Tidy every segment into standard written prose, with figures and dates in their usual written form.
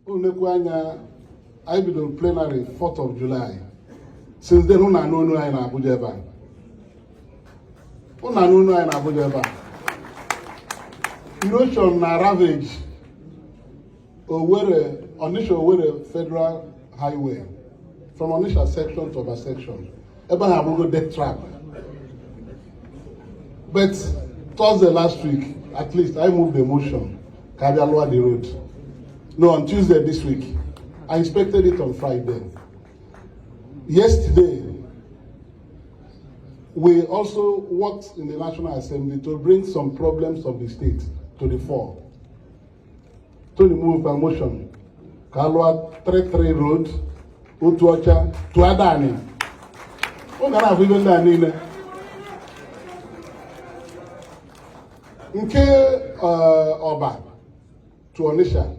I bid on plenary 4th of July. Since then, I know in Abuja. Erosion na ravage Onisha Federal Highway from Onisha section to Oba section. Eba have go death trap. But Thursday last week, at least I moved the motion. Kabialwa the road. No, on Tuesday this week. I inspected it on Friday. Yesterday, we also worked in the National Assembly to bring some problems of the state to the fore. To remove a motion. Kalwa 33 Road, Utuacha, to Adani. We're going to have even Dani. Nke Oba to Onisha.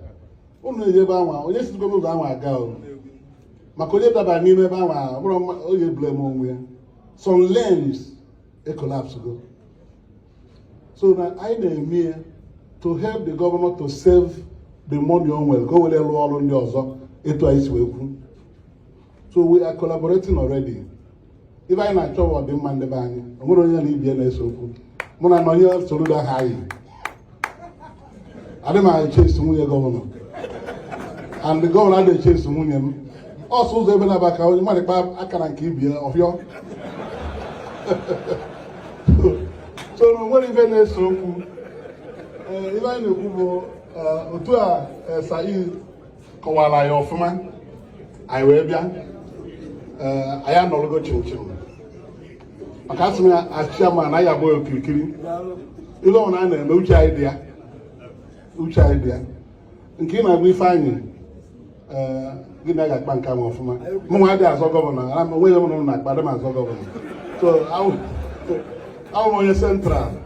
Onye si go move down aga. Makoje daba ni me ba wa, oye blame onwe. Some lanes a collapse go. So now I am here to help the governor to save the money on well. Go well all on the other. So we are collaborating already. If I not sure what the man the bang, I'm going to leave the so. Mona no here Soludo high. I don't know chase Nwonye governor. And the governor they chase Nwonye. Also they been back out. You might I can keep here of your. So no what even so. If I know Otua Sai Kowala Yofman, I will be. I am no longer children. I can't say as chairman, I am going to kill you. Don't know which idea. Which idea? In Kenya, we find we never got bank come off. My idea as a governor, I'm away on that, but I'm as a governor. So I want central.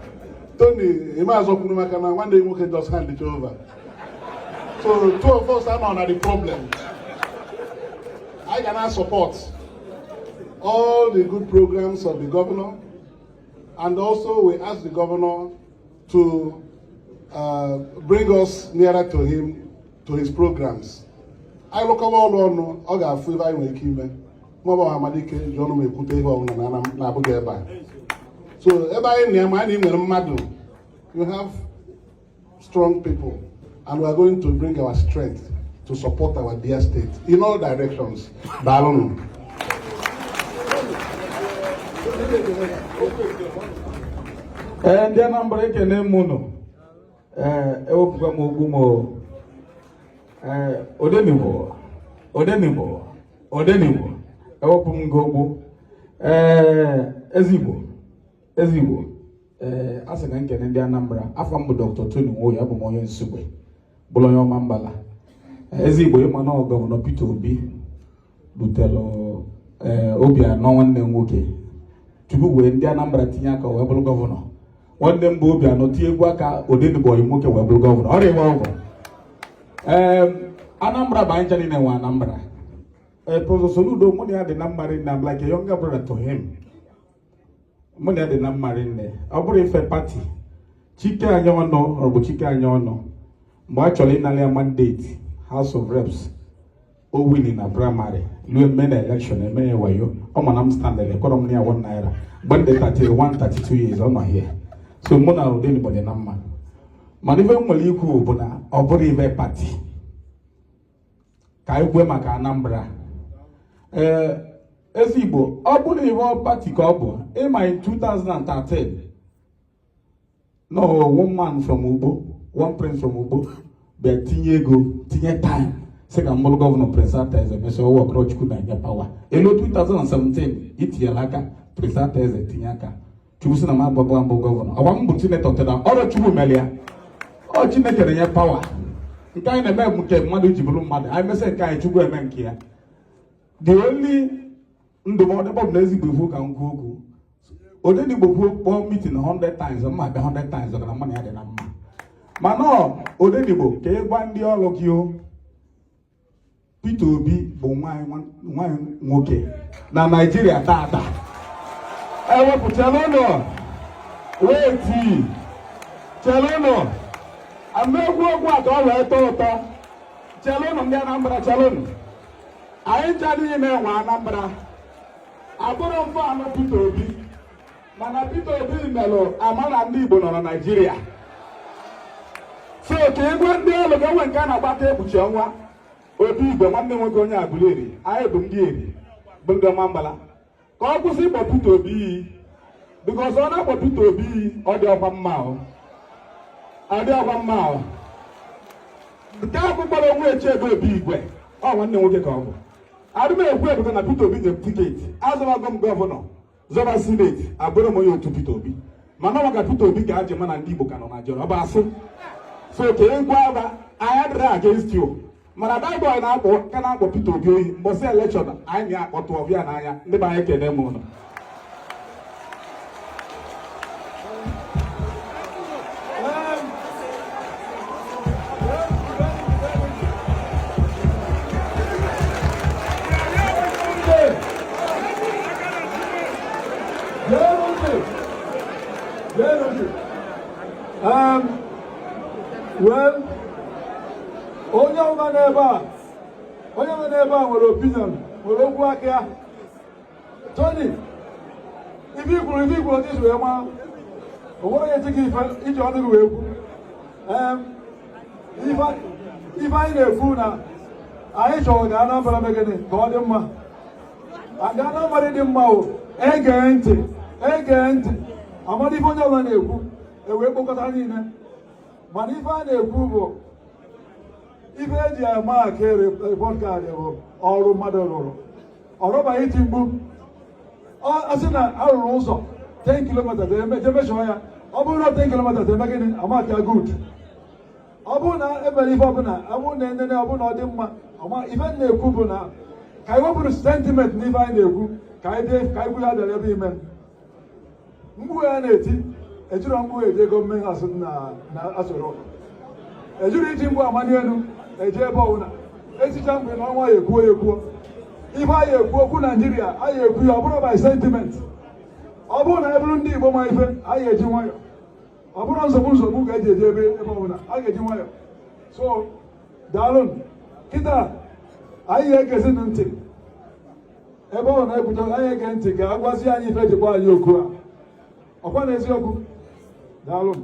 Tony, you might as well one day we can just hand it over. So two of us are not the problem. I cannot support all the good programs of the governor, and also we ask the governor to bring us nearer to him, to his programs. I look all Oga Fiva in Kime, Mobile Hamadike, John Mekute, na Abuja. So everybody in you have strong people, and we are going to bring our strength to support our dear state in all directions. Balonu. Ndị ANAMBRA ekene mụnụ ewepụkwa m okwu m odenigbo ewepụ m gị okwu ezigbo a sị na nkene ndị ANAMBRA afọ m bụ Dr. Tony Nwonye, abụ m onye Nsugbe bụrụ onye ọma mbala ezigbo ịma na gọvanọ Peter Obi butere obi anọ nwanne nwoke tupu wee ndị ANAMBRA tinye aka wee bụrụ gọvanọ. Nwanne m bụ obi anọ tinye egwu aka odenigbo nwoke wee bụrụ gọvanọ. Ọ rịwa ọgwụ ANAMBRA bụ anyị niile nwe ANAMBRA. Prof. Soludo mụ na ya dị na mmarị nne, I'm like a younger brother to him. Mụ na ya dị na mmarị nne, ọ bụrụ ife pati Chike anya ọnụ ọ bụ Chike anya ọnụ mgbe a chọrọ ịnara ya mandate House of Reps o win na primary lue mme na election eme ya wayo ọ ma na m standard ekwọrọ m na ya 1 naira mgbe ndị 32 years ọ nọ here. So mụ na odenigbo dị na mma, mana ife nwere ikwu bụ na ọ bụrụ ife pati ka anyị kwue maka ANAMBRA. Ezigbo ọ bụrụ ife pati ka ọ bụ ịma in 2013 no one man from Ugbo, one prince from Ugbo bịa tinye ego tinye time sị ka mbụrụ gọvanọ Prince Eze mesịa ọwa Okorochukwu na-enye pawa. Elu 2017 itinyela aka Prince Eze tinye aka Chukwu sị na m agbabụ mbụ gọvanọ ọgwa m bụ Chineke tena ọrụ Chukwu mere ya ọ Chineke nye pawa nke anyị na-eme nke mmadụ ji bụrụ mmadụ anyị mesịa nke anyị Chukwu eme nke ya. The only ndụmọdụ ebe ọ bụ na ezigbo ifu ka m kwuo okwu odenigbo kpọọ meeting 100 times mma abịa 100 times ọgara mmanụ ya dị na mma, mana odenigbo ka ị gwa ndị ọrụ gị o Peter Obi bụ nwanyị nwoke na Nigeria tata. Ewepụtala ụlọ weti chere ụlọ amegwu ogwu a ka ọ wee tọọ ụtọ chelụnụ ndị Anambra chelụnụ anyị ncha niile nwe Anambra abụrụ mfe anụ Peter Obi mana Peter Obi melụ ama na ndị Igbo nọ na Naịjirịa so ka egwe ndị elu ga-enwe nke a na-agbata ekpuchi ọnwa Obi Igwe nwanne nwoke onye Aguleri anyị bụ ndị eri bụ ndị ọma mgbala ka ọ kwụsị ịkpọ Peter Obi iyi bikọs ọ na-akpọ Peter Obi iyi ọ dị ọkwa mma ọ dị ọkwa mma nke ahụ kpọrọ onwe Echebe Obi Igwe ọ nwanne nwoke ka ọ bụ adịmekwu ebuka na Peter Obi nye tiketi azọbago m gọvanọ zọba sineti abụrụ m onye otu Peter Obi mana ọ maka Peter Obi ka a ji ma na ndị Igbo ka nọ na jọrọ ọ bụ asụ so ka egwu aba anyị adịrị against you mana Bible na-akpọ ka na-akpọ Peter Obi oyi mbọsị elekshọn anyị na-akpọtụ ọbịa n'anya ndị be anyị kene m ụlọ well, onye nọ n'ebe a nwere opinion nwere okwu aka ya Tony ife ikwuru otu isi wee maa o nwere onye echighị ife iji ọnụ gị wee kwu ife anyị na-ekwu na anyị chọrọ ga Anambra megịnị ka ọ dị mma aga Anambra dị mma o ege ntị amadi ife onye ọbụla na-ekwu ewee kpokọta niile mana ife a na-ekwu bụ ife eji ama aka report card bụ ọrụ mmadụ rụrụ ọrụbaghị iti mgbu asị na arụrụ ụzọ 10 kilomita emechọọ ya ọ bụrụ na 10 kilomita eme gịnị amaka good ọ bụrụ na emere ife ọbụla abụrụ na enene ọbụla ọ dị mma ife na-ekwu bụ na ka anyị wepụrụ sentiment n'ife anyị na-ekwu ka anyị gwu ya bịara ebe ime mgbu ya na-eti ejiri mgbu eji ego mmehie asụ na asụrụ ejiri iji mgbu amani elu eji ebe ọbụla esicha mgbe na ọnwa ya ekwuo ife anyị ekwu okwu Naijiria anyị ekwu ya ọ bụrụ by sentiment ọ bụrụ na ebụrụ ndị Igbo ma ife anyị eji nwayọ ọ bụrụ nsogbu ka eji eji ebe ọbụla a ga-eji nwayọ so daalụ kịta anyị ga-egezi ntị ebe ọ na-ekwucha anyị ege ntị ka a gwazi anyị ife jikwa anyị okwu a ọkwa na eziokwu daalụ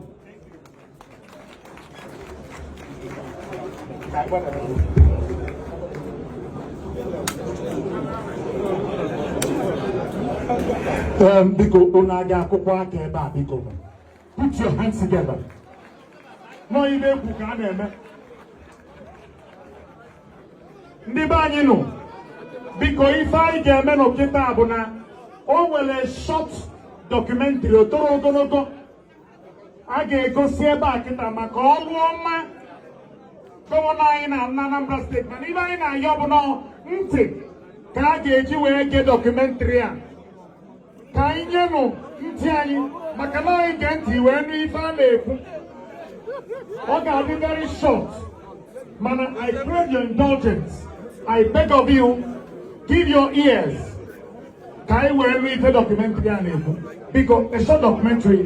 biko unu aga akwụkwọ aka ebe a biko put your hands together nọ ibe ekwu ka a na-eme ndị be anyị nụ biko ife anyị ga-eme n'okịta bụ na o nwere short documentary otoro ogologo a ga-egosi ebe a kịta maka ọrụ ọma gọvanọ anyị na Anambra steeti mana ibe anyị na-ayọ bụ na ntị ka a ga-eji wee gee documentary a ka anyị nyenụ ntị anyị maka na anyị gee ntị wee nụ ife a na-ekwu ọ ga-adị very short mana I crave your indulgence I beg of you give your ears ka anyị wee nụ ife documentary a na-ekwu biko a short documentary